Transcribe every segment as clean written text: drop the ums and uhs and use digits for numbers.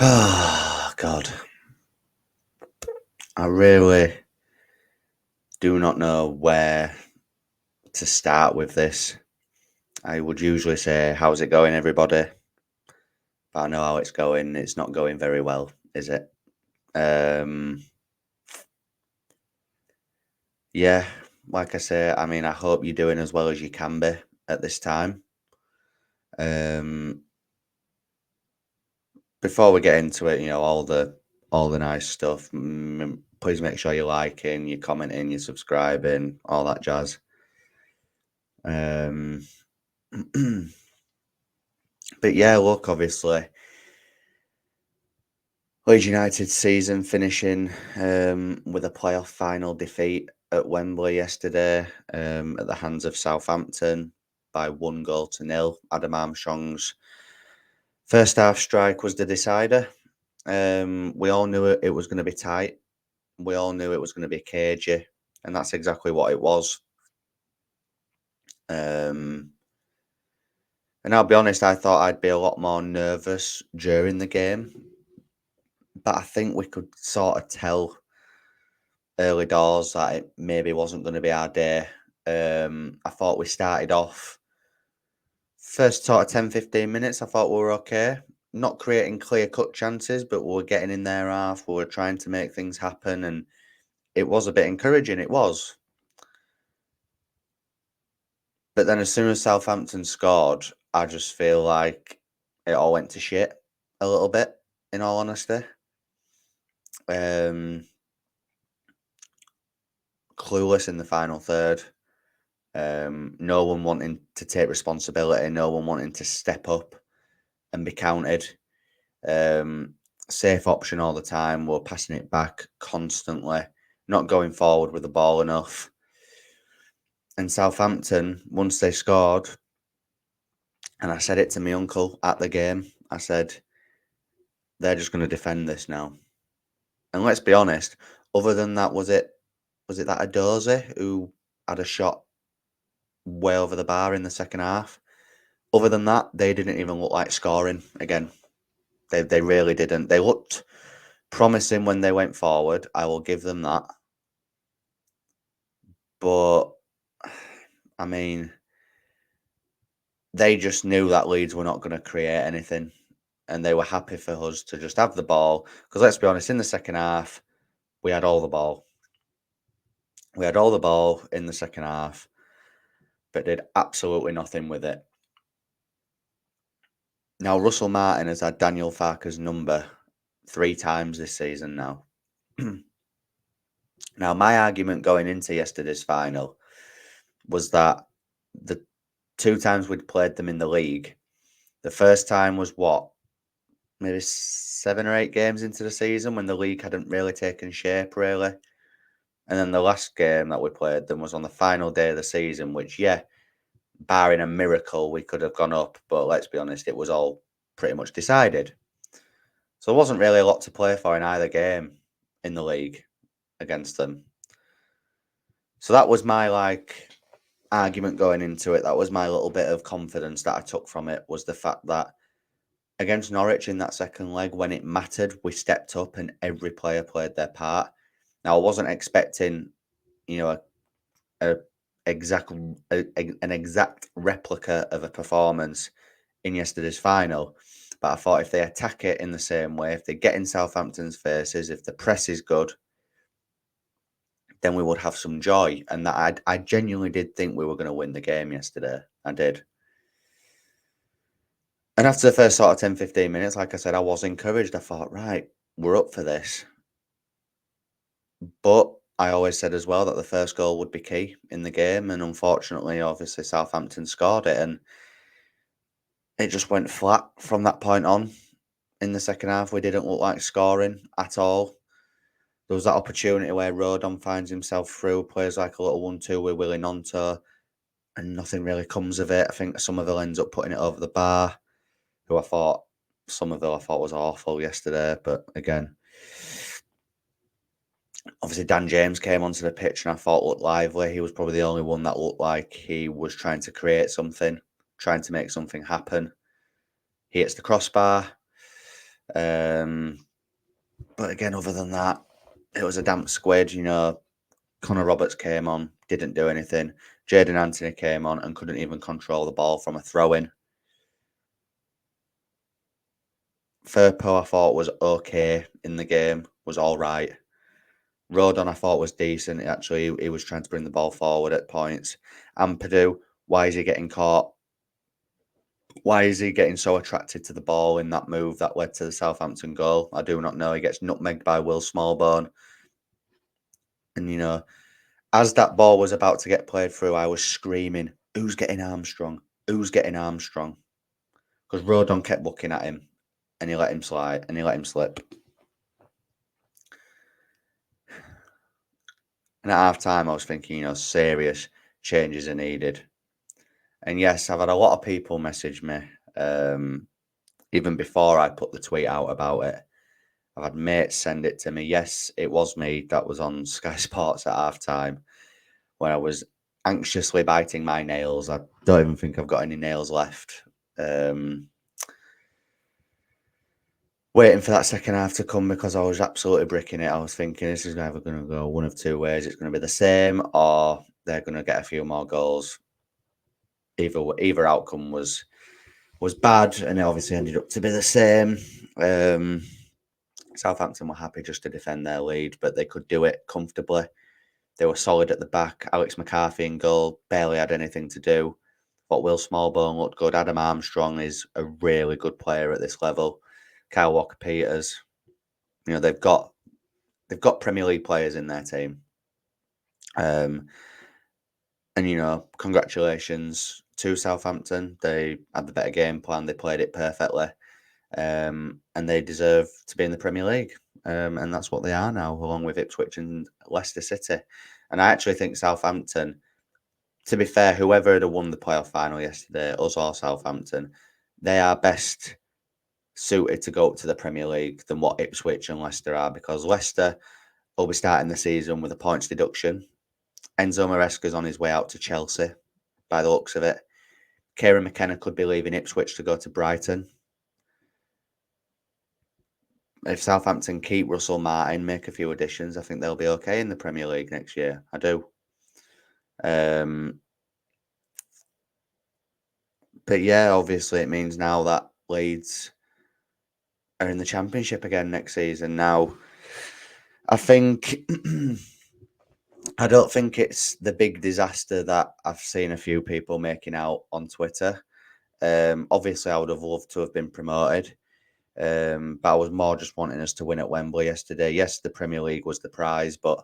Oh, God. I really do not know where to start with this. I would usually say, "How's it going, everybody?" But I know how it's going. It's not going very well, is it? Um, yeah, like I say, I mean, I hope you're doing as well as you can be at this time. Um, Before we get into it, all the nice stuff. Please make sure you're liking, you're commenting, you're subscribing, all that jazz. Um, but yeah, look, obviously, Leeds United season finishing with a playoff final defeat at Wembley yesterday at the hands of Southampton by 1-0. Adam Armstrong's first half strike was the decider. We all knew it was going to be tight. We all knew it was going to be cagey, and that's exactly what it was. Um, and I'll be honest, I thought I'd be a lot more nervous during the game, but I think we could sort of tell early doors that it maybe wasn't going to be our day. I thought we started off first sort of 10-15 minutes. I thought we were okay, not creating clear cut chances, but we were getting in their half. We were trying to make things happen, and it was a bit encouraging. It was, but then as soon as Southampton scored, I just feel like it all went to shit a little bit. In all honesty, um, clueless in the final third. No one wanting to take responsibility, no one wanting to step up and be counted. Um, Safe option all the time. We're passing it back constantly, not going forward with the ball enough. And Southampton, once they scored, and I said it to my uncle at the game, I said, they're just going to defend this now. And let's be honest, other than that, was it that Adoze who had a shot way over the bar in the second half? Other than that, they didn't even look like scoring again. They really didn't. They looked promising when they went forward. I will give them that. But I mean, they just knew that Leeds were not going to create anything, and they were happy for us to just have the ball. Because let's be honest, in the second half, we had all the ball. We had all the ball in the second half, but did absolutely nothing with it. Now, Russell Martin has had Daniel Farke's number 3 times this season now. Now, my argument going into yesterday's final was that the 2 times we'd played them in the league, the first time was what, maybe 7 or 8 games into the season when the league hadn't really taken shape, really. And then the last game that we played them was on the final day of the season, which, yeah, barring a miracle, we could have gone up. But let's be honest, it was all pretty much decided. So there wasn't really a lot to play for in either game in the league against them. So that was my argument going into it. That was my little bit of confidence that I took from it, was the fact that against Norwich in that second leg, when it mattered, we stepped up and every player played their part. Now I wasn't expecting, you know, a an exact replica of a performance in yesterday's final. But I thought if they attack it in the same way, if they get in Southampton's faces, if the press is good, then we would have some joy. And that I genuinely did think we were going to win the game yesterday. I did. And after the first sort of 10-15 minutes, like I said, I was encouraged. I thought, right, we're up for this. But I always said as well that the first goal would be key in the game. And unfortunately, obviously, Southampton scored it. And it just went flat from that point on. In the second half, we didn't look like scoring at all. There was that opportunity where Rodon finds himself through, plays like a little 1-2 with Willie Nonto, and nothing really comes of it. I think Somerville ends up putting it over the bar, who Somerville I thought was awful yesterday. But again, obviously Dan James came onto the pitch and I thought looked lively. He was probably the only one that looked like he was trying to create something, trying to make something happen. He hits the crossbar. But again, other than that, it was a damp squid. Connor Roberts came on, didn't do anything. Jadon Anthony came on and couldn't even control the ball from a throw-in. Firpo, I thought, was okay in the game, was all right. Rodon, I thought, was decent. Actually, he was trying to bring the ball forward at points. Ampadu, why is he getting caught? Why is he getting so attracted to the ball in that move that led to the Southampton goal? I do not know. He gets nutmegged by Will Smallbone. And, as that ball was about to get played through, I was screaming, who's getting Armstrong? Who's getting Armstrong? Because Rodon kept looking at him and he let him slide and he let him slip. And at half time, I was thinking, serious changes are needed. And yes, I've had a lot of people message me, even before I put the tweet out about it. I've had mates send it to me. Yes, it was me that was on Sky Sports at half time when I was anxiously biting my nails. I don't even think I've got any nails left. Waiting for that second half to come because I was absolutely bricking it. I was thinking this is either going to go one of two ways. It's going to be the same or they're going to get a few more goals. Either outcome was bad, and it obviously ended up to be the same. Southampton were happy just to defend their lead, but they could do it comfortably. They were solid at the back. Alex McCarthy in goal barely had anything to do. But Will Smallbone looked good. Adam Armstrong is a really good player at this level. Kyle Walker-Peters, they've got Premier League players in their team. And congratulations to Southampton. They had the better game plan. They played it perfectly. And they deserve to be in the Premier League. And that's what they are now, along with Ipswich and Leicester City. And I actually think Southampton, to be fair, whoever had won the playoff final yesterday, us or Southampton, they are best suited to go up to the Premier League than what Ipswich and Leicester are, because Leicester will be starting the season with a points deduction. Enzo Maresca's on his way out to Chelsea, by the looks of it. Kieran McKenna could be leaving Ipswich to go to Brighton. If Southampton keep Russell Martin, make a few additions, I think they'll be okay in the Premier League next year. I do. But yeah, obviously it means now that Leeds are in the Championship again next season. Now, I think I don't think it's the big disaster that I've seen a few people making out on Twitter. Obviously, I would have loved to have been promoted. But I was more just wanting us to win at Wembley yesterday. Yes, the Premier League was the prize, but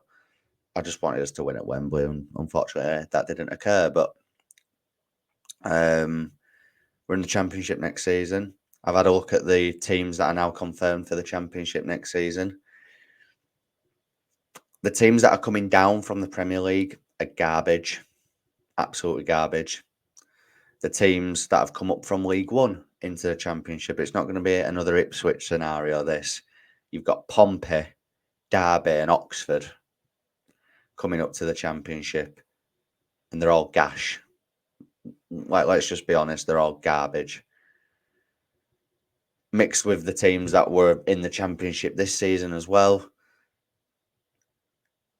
I just wanted us to win at Wembley, and unfortunately that didn't occur. But we're in the Championship next season. I've had a look at the teams that are now confirmed for the Championship next season. The teams that are coming down from the Premier League are garbage, absolutely garbage. The teams that have come up from League One into the Championship, it's not going to be another Ipswich scenario, this. You've got Pompey, Derby and Oxford coming up to the Championship, and they're all gash. Let's just be honest, they're all garbage. Mixed with the teams that were in the Championship this season as well.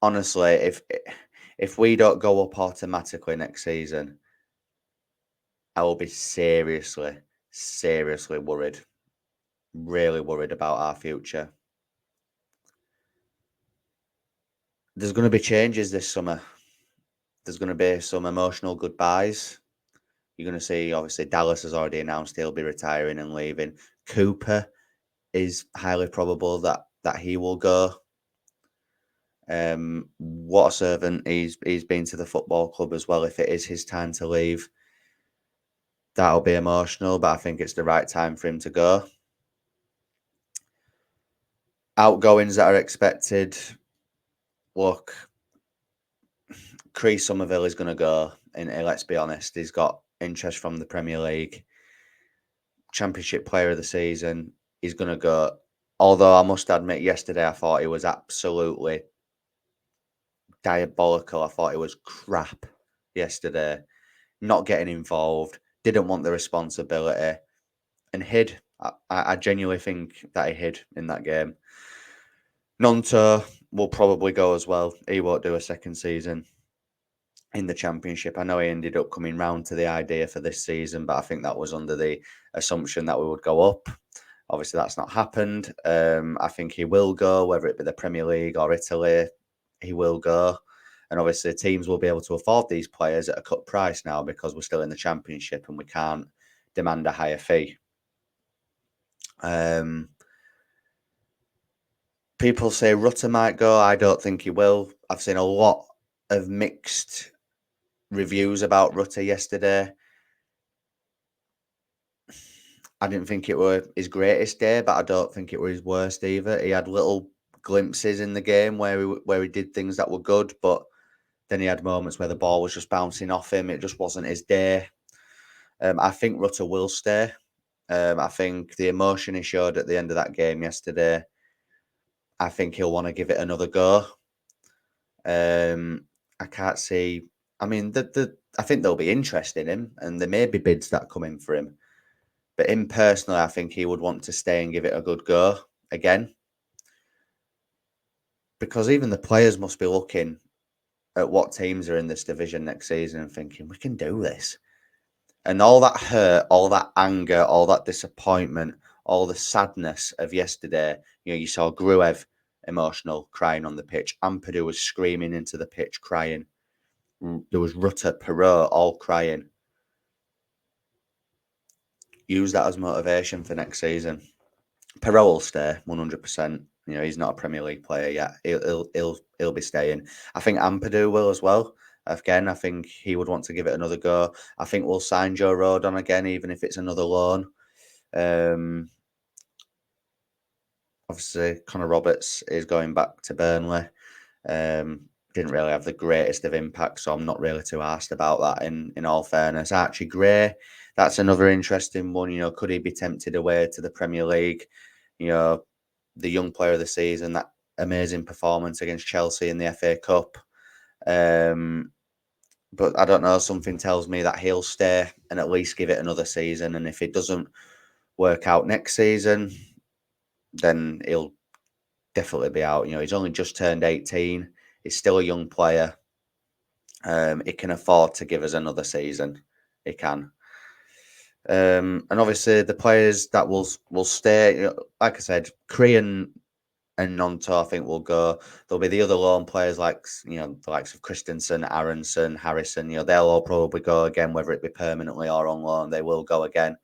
Honestly, if we don't go up automatically next season, I will be seriously worried. Really worried about our future. There's going to be changes this summer. There's going to be some emotional goodbyes. You're going to see, obviously, Dallas has already announced he'll be retiring and leaving. Cooper is highly probable that he will go. What a servant he's been to the football club as well. If it is his time to leave, that'll be emotional, but I think it's the right time for him to go. Outgoings that are expected. Look, Chris Somerville is going to go, and let's be honest, he's got interest from the Premier League. Championship Player of the Season, he's going to go. Although I must admit, yesterday I thought he was absolutely diabolical. I thought he was crap yesterday. Not getting involved, didn't want the responsibility, and hid. I genuinely think that he hid in that game. Nonto will probably go as well. He won't do a second season in the Championship. I know he ended up coming round to the idea for this season, but I think that was under the assumption that we would go up. Obviously, that's not happened. I think he will go, whether it be the Premier League or Italy, he will go. And obviously, teams will be able to afford these players at a cut price now because we're still in the Championship and we can't demand a higher fee. People say Rutter might go. I don't think he will. I've seen a lot of mixed reviews about Rutter yesterday. I didn't think it were his greatest day, but I don't think it were his worst either. He had little glimpses in the game where he did things that were good, but then he had moments where the ball was just bouncing off him. It just wasn't his day. I think Rutter will stay. I think the emotion he showed at the end of that game yesterday, I think he'll want to give it another go. I can't see. I mean, I think there'll be interest in him, and there may be bids that come in for him. But him personally, I think he would want to stay and give it a good go again. Because even the players must be looking at what teams are in this division next season and thinking, we can do this. And all that hurt, all that anger, all that disappointment, all the sadness of yesterday, you saw Gruev emotional, crying on the pitch. Ampadu was screaming into the pitch, crying. There was Rutter, Perot, all crying. Use that as motivation for next season. Perot will stay 100%. He's not a Premier League player yet. He'll be staying. I think Ampadu will as well. Again, I think he would want to give it another go. I think we'll sign Joe Rodon again, even if it's another loan. Obviously, Connor Roberts is going back to Burnley. Didn't really have the greatest of impact, so I'm not really too arsed about that. In all fairness, Archie Gray, that's another interesting one. Could he be tempted away to the Premier League? The young player of the season, that amazing performance against Chelsea in the FA Cup. But I don't know. Something tells me that he'll stay and at least give it another season. And if it doesn't work out next season, then he'll definitely be out. He's only just turned 18. He's still a young player. He can afford to give us another season. He can. And obviously the players that will stay, like I said, Korean and Nonto, I think will go. There'll be the other loan players like the likes of Christensen, Aronson, Harrison. They'll all probably go again, whether it be permanently or on loan. They will go again.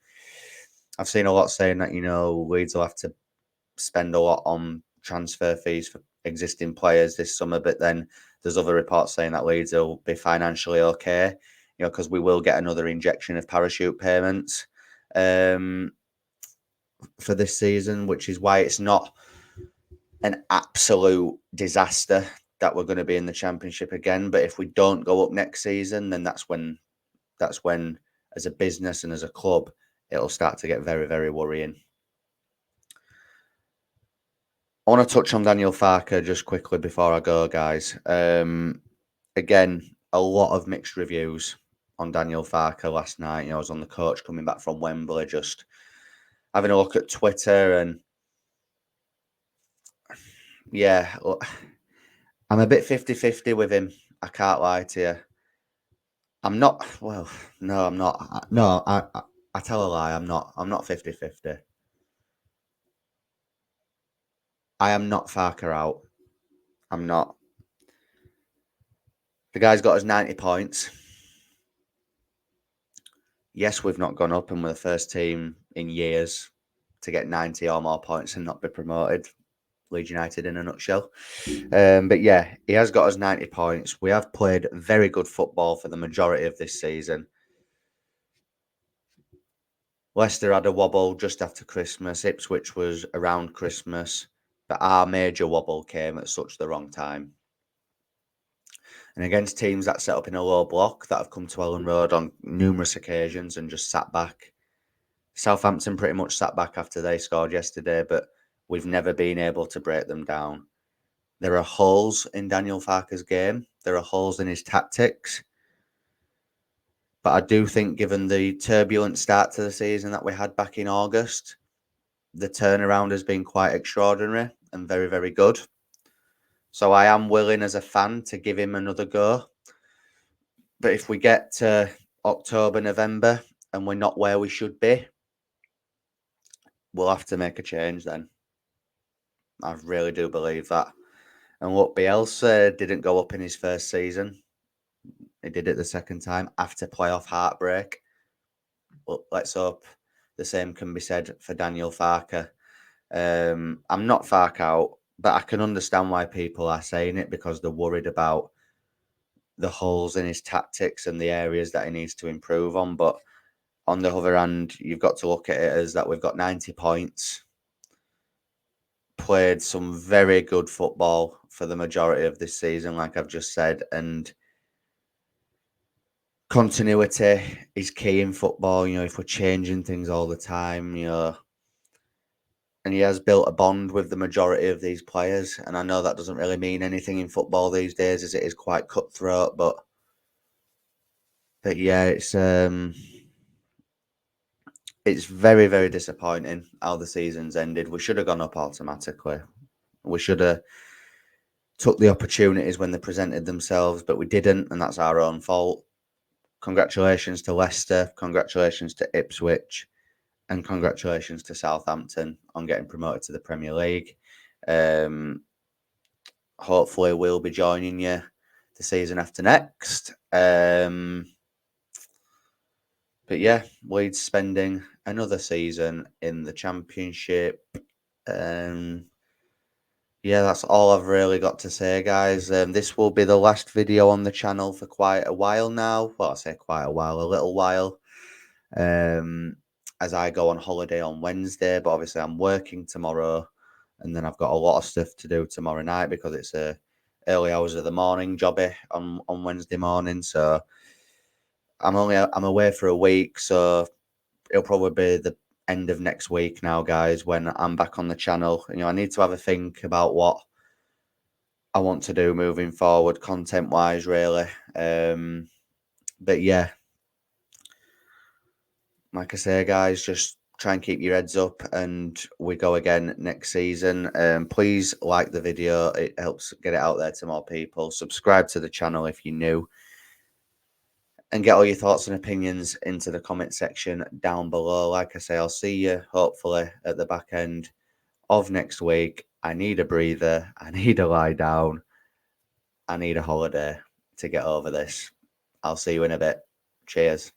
I've seen a lot saying that Leeds will have to spend a lot on transfer fees for existing players this summer, but then there's other reports saying that Leeds will be financially okay, because we will get another injection of parachute payments for this season, which is why it's not an absolute disaster that we're going to be in the Championship again. But if we don't go up next season, then that's when as a business and as a club, it'll start to get very, very worrying. I want to touch on Daniel Farke just quickly before I go, guys. Again, a lot of mixed reviews on Daniel Farke last night. I was on the coach coming back from Wembley, just having a look at Twitter, and yeah, I'm a bit 50-50 with him. I can't lie to you. I'm not. Well, no, I'm not. No, I tell a lie. I'm not 50-50. I am not Farke out. I'm not. The guy's got us 90 points. Yes, we've not gone up, and we're the first team in years to get 90 or more points and not be promoted. Leeds United in a nutshell. But yeah, he has got us 90 points. We have played very good football for the majority of this season. Leicester had a wobble just after Christmas. Ipswich was around Christmas. But our major wobble came at such the wrong time. And against teams that set up in a low block, that have come to Ellen Road on numerous occasions and just sat back. Southampton pretty much sat back after they scored yesterday, but we've never been able to break them down. There are holes in Daniel Farke's game. There are holes in his tactics. But I do think, given the turbulent start to the season that we had back in August, the turnaround has been quite extraordinary and very, very good. So I am willing as a fan to give him another go. But if we get to October, November, and we're not where we should be, we'll have to make a change then. I really do believe that. And look, Bielsa didn't go up in his first season. He did it the second time after playoff heartbreak. Well, let's hope the same can be said for Daniel Farke. I'm not Farke out, but I can understand why people are saying it because they're worried about the holes in his tactics and the areas that he needs to improve on. But on the other hand, you've got to look at it as that we've got 90 points, played some very good football for the majority of this season, like I've just said, and continuity is key in football. If we're changing things all the time, and he has built a bond with the majority of these players. And I know that doesn't really mean anything in football these days, as it is quite cutthroat. But yeah, it's very, very disappointing how the season's ended. We should have gone up automatically. We should have took the opportunities when they presented themselves, but we didn't, and that's our own fault. Congratulations to Leicester, congratulations to Ipswich, and congratulations to Southampton on getting promoted to the Premier League. Hopefully we'll be joining you the season after next. But yeah, Leeds spending another season in the Championship. Yeah, that's all I've really got to say, guys. This will be the last video on the channel for quite a while now. Well, I say quite a while, a little while. As I go on holiday on Wednesday, but obviously I'm working tomorrow, and then I've got a lot of stuff to do tomorrow night because it's early hours of the morning jobby on Wednesday morning. So I'm away for a week, so it'll probably be the end of next week now, guys, when I'm back on the channel. I need to have a think about what I want to do moving forward, content wise, really. But yeah, like I say, guys, just try and keep your heads up, and we go again next season. Please like the video; it helps get it out there to more people. Subscribe to the channel if you're new, and get all your thoughts and opinions into the comment section down below. Like I say, I'll see you hopefully at the back end of next week. I need a breather. I need to lie down. I need a holiday to get over this. I'll see you in a bit. Cheers.